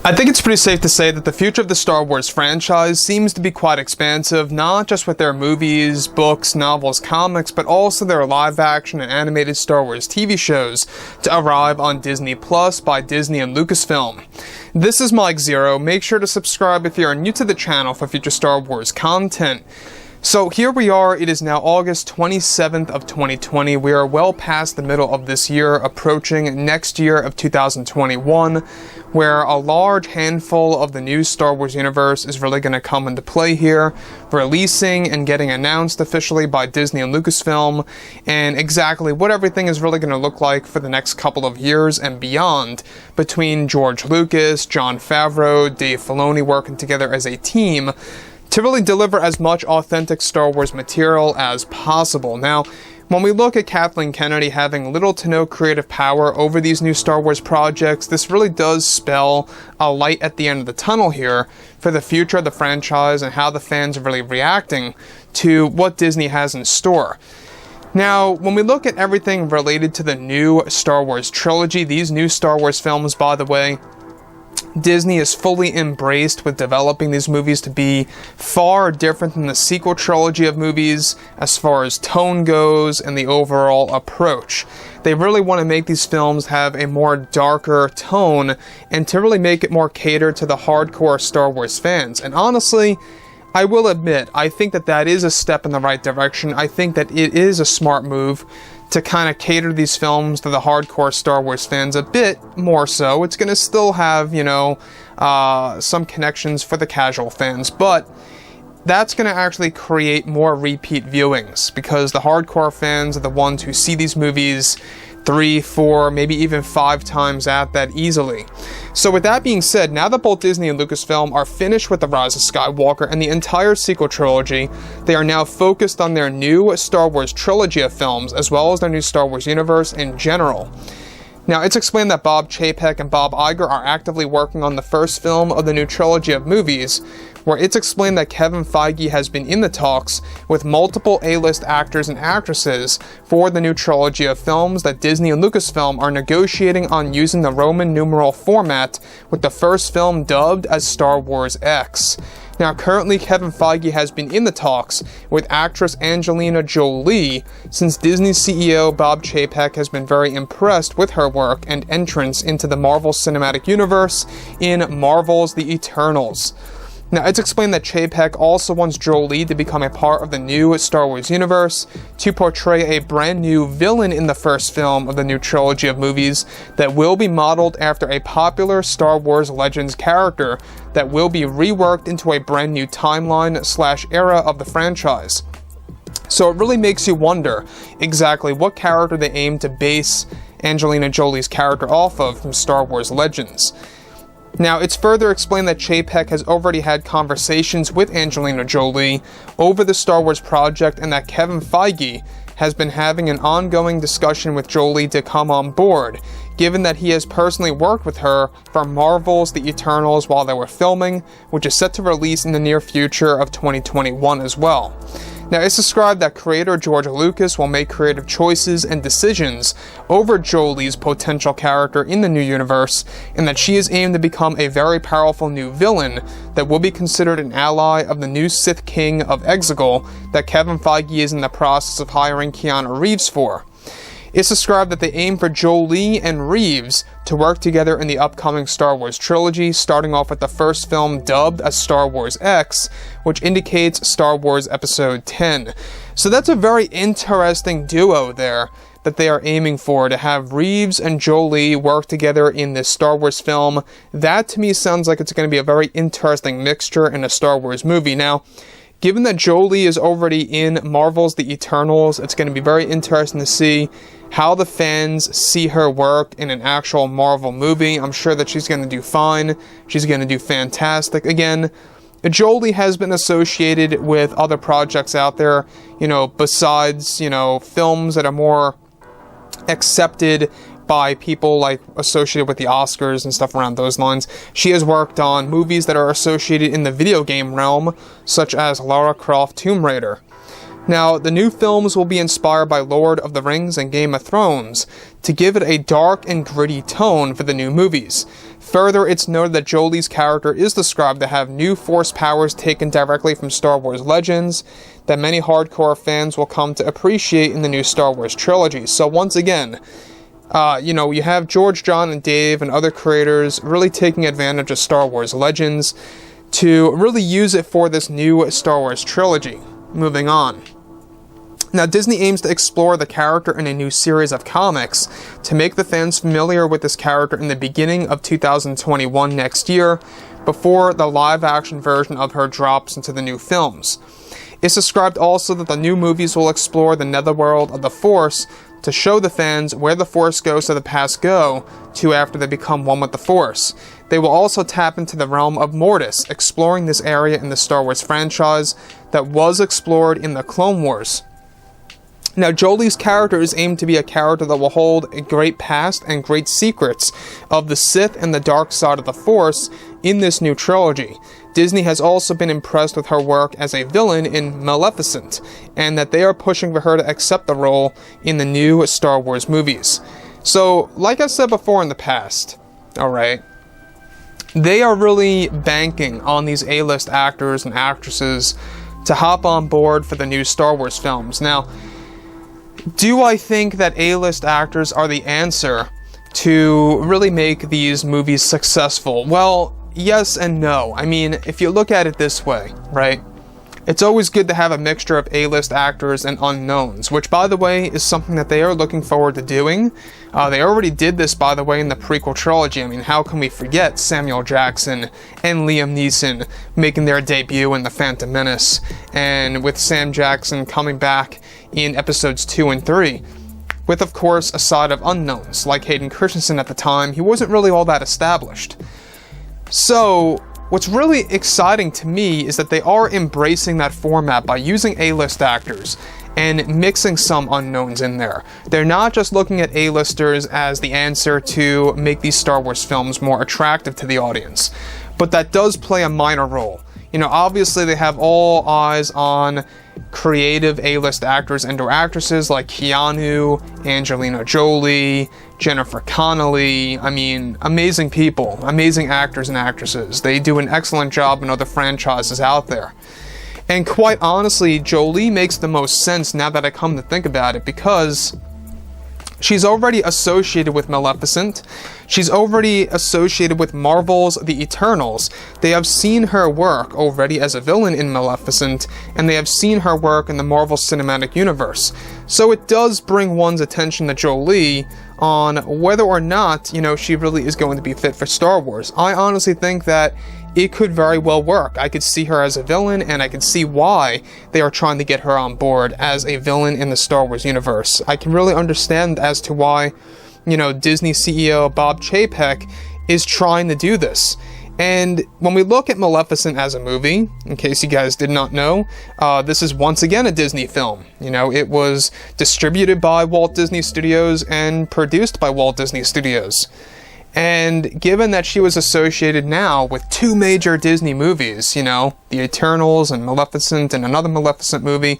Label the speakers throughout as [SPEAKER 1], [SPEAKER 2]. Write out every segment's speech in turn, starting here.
[SPEAKER 1] I think it's pretty safe to say that the future of the Star Wars franchise seems to be quite expansive, not just with their movies, books, novels, comics, but also their live-action and animated Star Wars TV shows to arrive on Disney Plus by Disney and Lucasfilm. This is Mike Zero. Make sure to subscribe if you are new to the channel for future Star Wars content. So here we are, it is now August 27th of 2020. We are well past the middle of this year, approaching next year of 2021, where a large handful of the new Star Wars universe is really going to come into play here, releasing and getting announced officially by Disney and Lucasfilm, and exactly what everything is really going to look like for the next couple of years and beyond, between George Lucas, Jon Favreau, Dave Filoni working together as a team, to really deliver as much authentic Star Wars material as possible. Now, when we look at Kathleen Kennedy having little to no creative power over these new Star Wars projects, this really does spell a light at the end of the tunnel here for the future of the franchise and how the fans are really reacting to what Disney has in store. Now, when we look at everything related to the new Star Wars trilogy, these new Star Wars films, by the way, Disney is fully embraced with developing these movies to be far different than the sequel trilogy of movies as far as tone goes and the overall approach. They really want to make these films have a more darker tone and to really make it more catered to the hardcore Star Wars fans. And honestly, I will admit, I think that that is a step in the right direction. I think that it is a smart move to kind of cater these films to the hardcore Star Wars fans a bit more so. It's going to still have, some connections for the casual fans, but that's going to actually create more repeat viewings because the hardcore fans are the ones who see these movies 3, 4, maybe even 5 times at that easily. So with that being said, now that both Disney and Lucasfilm are finished with The Rise of Skywalker and the entire sequel trilogy, they are now focused on their new Star Wars trilogy of films, as well as their new Star Wars universe in general. Now, it's explained that Bob Chapek and Bob Iger are actively working on the first film of the new trilogy of movies, where it's explained that Kevin Feige has been in the talks with multiple A-list actors and actresses for the new trilogy of films that Disney and Lucasfilm are negotiating on using the Roman numeral format, with the first film dubbed as Star Wars X. Now, currently, Kevin Feige has been in the talks with actress Angelina Jolie, since Disney's CEO Bob Chapek has been very impressed with her work and entrance into the Marvel Cinematic Universe in Marvel's The Eternals. Now, it's explained that Chapek also wants Jolie to become a part of the new Star Wars universe to portray a brand new villain in the first film of the new trilogy of movies that will be modeled after a popular Star Wars Legends character that will be reworked into a brand new timeline/era of the franchise. So it really makes you wonder exactly what character they aim to base Angelina Jolie's character off of from Star Wars Legends. Now, it's further explained that Chapek has already had conversations with Angelina Jolie over the Star Wars project and that Kevin Feige has been having an ongoing discussion with Jolie to come on board, given that he has personally worked with her for Marvel's The Eternals while they were filming, which is set to release in the near future of 2021 as well. Now, it's described that creator George Lucas will make creative choices and decisions over Jolie's potential character in the new universe, and that she is aimed to become a very powerful new villain that will be considered an ally of the new Sith King of Exegol that Kevin Feige is in the process of hiring Keanu Reeves for. It's described that they aim for Jolie and Reeves to work together in the upcoming Star Wars trilogy, starting off with the first film dubbed as Star Wars X, which indicates Star Wars Episode 10. So that's a very interesting duo there that they are aiming for, to have Reeves and Jolie work together in this Star Wars film. That to me sounds like it's going to be a very interesting mixture in a Star Wars movie. Now, given that Jolie is already in Marvel's The Eternals, it's going to be very interesting to see how the fans see her work in an actual Marvel movie. I'm sure that she's going to do fine. She's going to do fantastic. Again, Jolie has been associated with other projects out there, besides, films that are more accepted by people like associated with the Oscars and stuff around those lines. She has worked on movies that are associated in the video game realm, such as Lara Croft Tomb Raider. Now, the new films will be inspired by Lord of the Rings and Game of Thrones to give it a dark and gritty tone for the new movies. Further, it's noted that Jolie's character is described to have new Force powers taken directly from Star Wars Legends that many hardcore fans will come to appreciate in the new Star Wars trilogy. So once again, you have George, John, and Dave and other creators really taking advantage of Star Wars Legends to really use it for this new Star Wars trilogy. Moving on. Now, Disney aims to explore the character in a new series of comics to make the fans familiar with this character in the beginning of 2021 next year, before the live-action version of her drops into the new films. It's described also that the new movies will explore the netherworld of the Force to show the fans where the Force ghosts of the past go to after they become one with the Force. They will also tap into the realm of Mortis, exploring this area in the Star Wars franchise that was explored in the Clone Wars. Now, Jolie's character is aimed to be a character that will hold a great past and great secrets of the Sith and the dark side of the Force in this new trilogy. Disney has also been impressed with her work as a villain in Maleficent, and that they are pushing for her to accept the role in the new Star Wars movies. So, like I said before in the past, alright, they are really banking on these A-list actors and actresses to hop on board for the new Star Wars films. Now, do I think that A-list actors are the answer to really make these movies successful? Well, yes and no. I mean, if you look at it this way, right? It's always good to have a mixture of A-list actors and unknowns, which, by the way, is something that they are looking forward to doing. They already did this, by the way, in the prequel trilogy. I mean, how can we forget Samuel Jackson and Liam Neeson making their debut in The Phantom Menace, and with Sam Jackson coming back in episodes 2 and 3, with, of course, a side of unknowns, like Hayden Christensen at the time. He wasn't really all that established. So, what's really exciting to me is that they are embracing that format by using A-list actors and mixing some unknowns in there. They're not just looking at A-listers as the answer to make these Star Wars films more attractive to the audience, but that does play a minor role. You know, obviously they have all eyes on creative A-list actors and or actresses like Keanu, Angelina Jolie, Jennifer Connelly. I mean, amazing people, amazing actors and actresses. They do an excellent job in other franchises out there. And quite honestly, Jolie makes the most sense now that I come to think about it, because she's already associated with Maleficent. She's already associated with Marvel's The Eternals. They have seen her work already as a villain in Maleficent, and they have seen her work in the Marvel Cinematic Universe. So it does bring one's attention to Jolie on whether or not, she really is going to be fit for Star Wars. I honestly think that it could very well work. I could see her as a villain, and I can see why they are trying to get her on board as a villain in the Star Wars universe. I can really understand as to why, Disney CEO Bob Chapek is trying to do this. And when we look at Maleficent as a movie, in case you guys did not know, this is once again a Disney film. It was distributed by Walt Disney Studios and produced by Walt Disney Studios. And given that she was associated now with two major Disney movies, The Eternals and Maleficent and another Maleficent movie,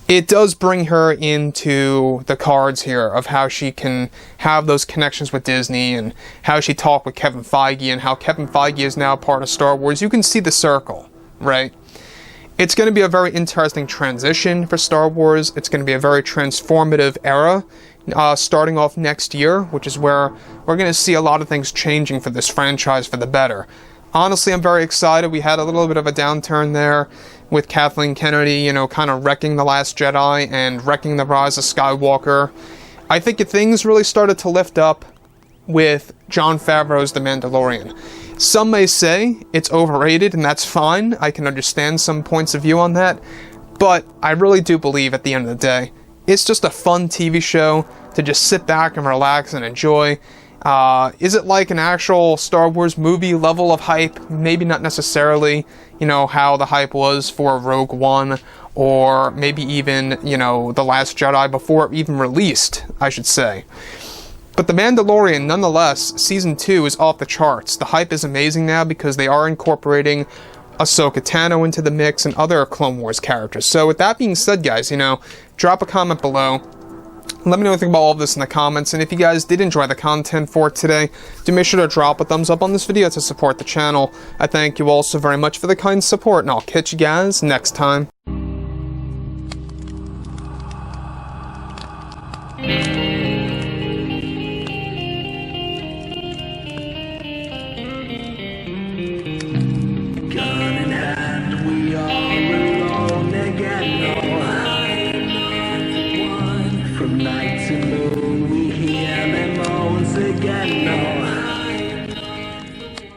[SPEAKER 1] it does bring her into the cards here of how she can have those connections with Disney and how she talked with Kevin Feige and how Kevin Feige is now part of Star Wars. You can see the circle, right? It's going to be a very interesting transition for Star Wars. It's going to be a very transformative era, starting off next year, which is where we're going to see a lot of things changing for this franchise for the better. Honestly, I'm very excited. We had a little bit of a downturn there with Kathleen Kennedy, kind of wrecking The Last Jedi and wrecking The Rise of Skywalker. I think things really started to lift up with Jon Favreau's The Mandalorian. Some may say it's overrated, and that's fine. I can understand some points of view on that. But I really do believe at the end of the day, it's just a fun TV show to just sit back and relax and enjoy. Is it like an actual Star Wars movie level of hype? Maybe not necessarily, how the hype was for Rogue One, or maybe even, The Last Jedi before it even released, I should say. But The Mandalorian, nonetheless, Season 2 is off the charts. The hype is amazing now because they are incorporating Ahsoka Tano into the mix and other Clone Wars characters. So with that being said, guys, drop a comment below. Let me know what you think about all of this in the comments, and if you guys did enjoy the content for today, do make sure to drop a thumbs up on this video to support the channel. I thank you all so very much for the kind support, and I'll catch you guys next time.